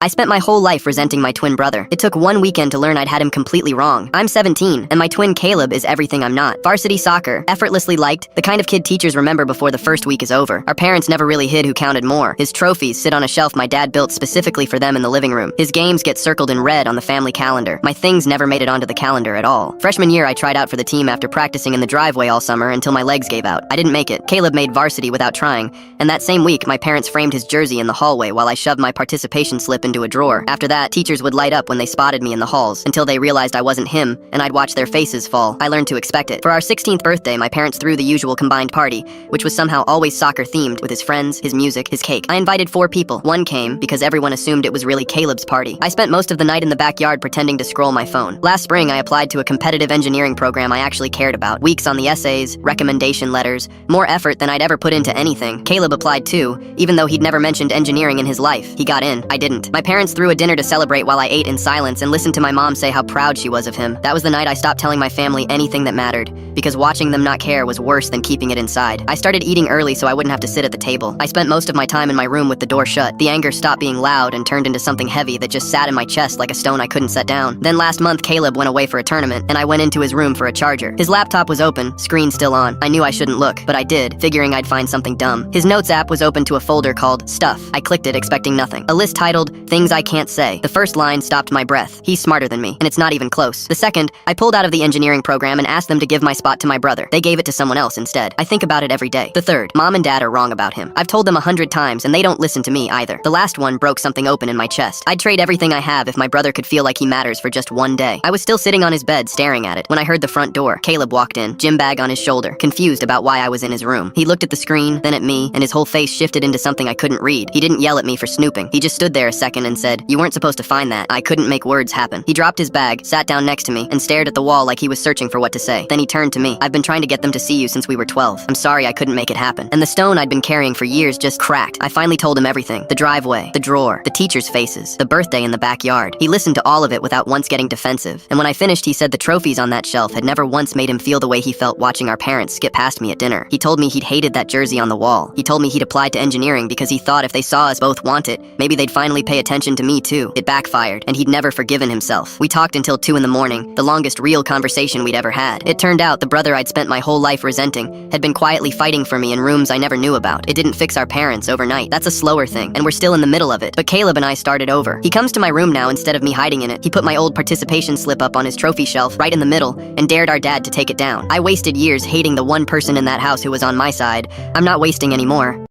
I spent my whole life resenting my twin brother. It took one weekend to learn I'd had him completely wrong. I'm 17, and my twin Caleb is everything I'm not. Varsity soccer, effortlessly liked, the kind of kid teachers remember before the first week is over. Our parents never really hid who counted more. His trophies sit on a shelf my dad built specifically for them in the living room. His games get circled in red on the family calendar. My things never made it onto the calendar at all. Freshman year, I tried out for the team after practicing in the driveway all summer until my legs gave out. I didn't make it. Caleb made varsity without trying, and that same week, my parents framed his jersey in the hallway while I shoved my participation slip into a drawer. After that, teachers would light up when they spotted me in the halls, until they realized I wasn't him, and I'd watch their faces fall. I learned to expect it. For our 16th birthday, my parents threw the usual combined party, which was somehow always soccer-themed with his friends, his music, his cake. I invited 4 people. One came because everyone assumed it was really Caleb's party. I spent most of the night in the backyard pretending to scroll my phone. Last spring, I applied to a competitive engineering program I actually cared about. Weeks on the essays, recommendation letters, more effort than I'd ever put into anything. Caleb applied too, even though he'd never mentioned engineering in his life. He got in. I didn't. My parents threw a dinner to celebrate while I ate in silence and listened to my mom say how proud she was of him. That was the night I stopped telling my family anything that mattered, because watching them not care was worse than keeping it inside. I started eating early so I wouldn't have to sit at the table. I spent most of my time in my room with the door shut. The anger stopped being loud and turned into something heavy that just sat in my chest like a stone I couldn't set down. Then last month, Caleb went away for a tournament, and I went into his room for a charger. His laptop was open, screen still on. I knew I shouldn't look, but I did, figuring I'd find something dumb. His notes app was open to a folder called Stuff. I clicked it, expecting nothing. A list titled Things I Can't Say. The first line stopped my breath. He's smarter than me, and it's not even close. The second, I pulled out of the engineering program and asked them to give my spot to my brother. They gave it to someone else instead. I think about it every day. The third, Mom and Dad are wrong about him. I've told them 100 times, and they don't listen to me either. The last one broke something open in my chest. I'd trade everything I have if my brother could feel like he matters for just one day. I was still sitting on his bed staring at it when I heard the front door. Caleb walked in, gym bag on his shoulder, confused about why I was in his room. He looked at the screen, then at me, and his whole face shifted into something I couldn't read. He didn't yell at me for snooping. He just stood there a second and said, "You weren't supposed to find that." I couldn't make words happen. He dropped his bag, sat down next to me, and stared at the wall like he was searching for what to say. Then he turned to me. "I've been trying to get them to see you since we were 12. I'm sorry I couldn't make it happen." And the stone I'd been carrying for years just cracked. I finally told him everything. The driveway, the drawer, the teachers' faces, the birthday in the backyard. He listened to all of it without once getting defensive. And when I finished, he said the trophies on that shelf had never once made him feel the way he felt watching our parents skip past me at dinner. He told me he'd hated that jersey on the wall. He told me he'd applied to engineering because he thought if they saw us both want it, maybe they'd finally pay attention to me too. It backfired, and he'd never forgiven himself. We talked until 2 in the morning, the longest real conversation we'd ever had. It turned out the brother I'd spent my whole life resenting had been quietly fighting for me in rooms I never knew about. It didn't fix our parents overnight. That's a slower thing, and we're still in the middle of it. But Caleb and I started over. He comes to my room now instead of me hiding in it. He put my old participation slip up on his trophy shelf right in the middle and dared our dad to take it down. I wasted years hating the one person in that house who was on my side. I'm not wasting anymore.